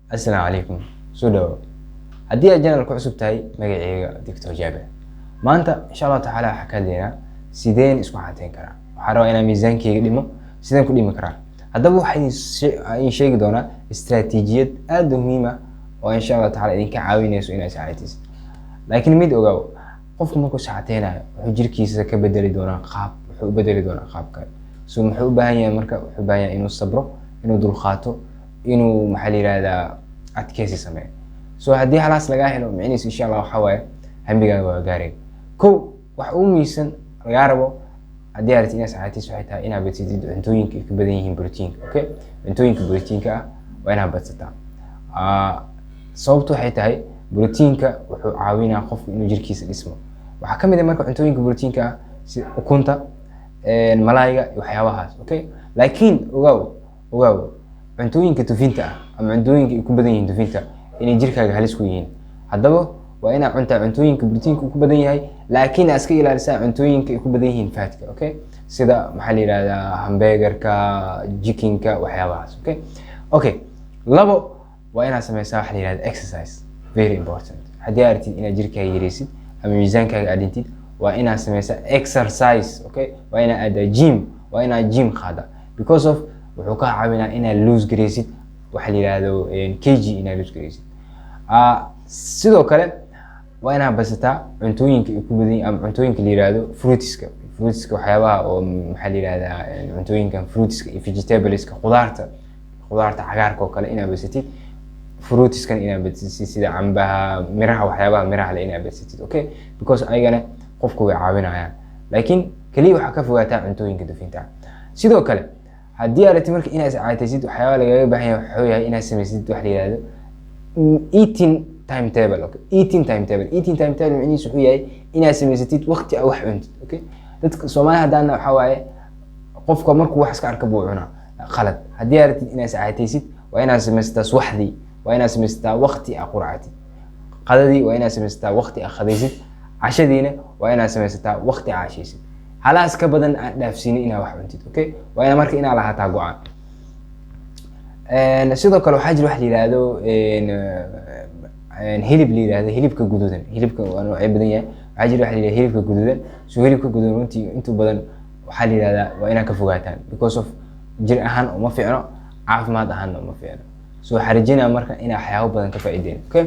Assalaamu calaykum. Soo dhawaad. Haddii aad channel ku cusub tahay, magacayga Dr. Jabir. Maanta insha Allah taala waxaan ka hadlaynaa sideen isku xateyn karaa. Waxaan rabaa inaan miisaankayga dhimo, sideen ku dhimi karaa. Haddaba waxaan sheegi doonaa istiraatiijiyad aad u muhiim ah oo insha Allah taala idinka caawinayso inaad saxataysid. Laakiin mid ogaaw, qofku markuu saxateynayo wuxuu jirkiisa ka bedeli doonaa qaab, wuxuu u bedeli doonaa qaab kale. So muxuu u baahan yahay marka wuxuu u baahan yahay inuu sabro, inuu dulqaato, inuu maxaa la yiraahdaa adkeysi sameeyo. So haddii halaas laga helo micnihiisu insha Allah waxa waaye hambigaaga waa gaaray. Wax uu miisan laga rabo haddii aad inaad saxataysid waxay tahay inaad badsid cuntooyinka ka badan yihiin borotiinka. Okay, cuntooyinka borotiinka ah waa inaad badsataa. Sababtu waxay tahay borotiinka wuxuu caawinaa qofku inuu jirkiisa dhismo. Waxaa ka mid ah marka cuntooyinka borotiinka ah sida ukunta, malayga iyo waxyaabahaas. Okay, laakiin ogaaw cuntooyinka dufinta ah ama cuntooyinka ku badan yihiin dufinta inay jirkaaga halis ku yihiin. Haddaba waa inaad cuntaa cuntooyinka borotiinka ku badan yahay, laakiin aad iska ilaalisaa cuntooyinka ku badan yihiin faatka. Okay, sida maxaa la yiraahdaa hamburgerka, chickenka, waxyaabahaas. Okay, labo waa inaad sameysaa waxa la yiraahdaa exercise, very important. haddii aad rabtid inaad jirkaaga yareysid ama miisaankaaga aad dhintid, waa inaad sameysaa exercise. Okay, waa inaad aadaa gym, waa inaad gym qaada, because of wuxuu ka caawinaa inaad lose gareysid waxa la yiraahdo kg inaad lose gareysid. Sidoo kale waa inaad badsataa cuntooyinka ku badan yihiin ama cuntooyinka la yiraahdo fruitska waxyaabaha oo maxaa la yiraahdaa cuntooyinkan fruitska iyo vegetables-ka, khudaarta cagaarka oo kale inaad badsatid. Fruitskan inaad badsatid sida cambaha, miraha, waxyaabaha miraha leh inaad badsatid. Okay, because ayagana qofku way caawinayaan, laakiin kaliya waxaa ka fogaataa cuntooyinka dufinta. Sidoo kale haddii aad rabtid marka inaad saxataysid waxyaabaha lagaga baahan yahay wuxuu yahay inaad sameysid wax la yiraahdo eating timetable. Okay, eating timetable micnihiisu wuxuu yahay inaad sameysatid waqti aad wax cuntid. Okay, dadka Soomaaliya haddana waxa waaye qofka markuu wax iska arka buu cunaa, qalad. haddii aad rabtid inaad saxataysid waa inaad sameysataa subaxdii, waa inaad sameysataa waqti aad quraactid, qadadii waa inaad sameysataa waqti aad qadaysid, cashadiina waa inaad sameysataa waqti aad cashaysid. halaas ka badan aan dhaafsiinin inaad wax cuntid. Okay, waa inaad marka inaad lahaataa go'aan. Sidoo kale waxaa jira wax la yiraahdo hilib la yiraahdo hilibka guduudan. Hilibka waa noocyo badan yahay. waxaa jira wax la yiraahdo hilibka guduudan. hilibka guduudan runtii inta badan waxaa la yiraahdaa waa inaad ka fogaataan, because of jir ahaan uma fiicno, caafimaad ahaanna uma fiicno. So waxaan rajeynayaa marka inaad waxyaabo badan ka faa'iideen. Okay.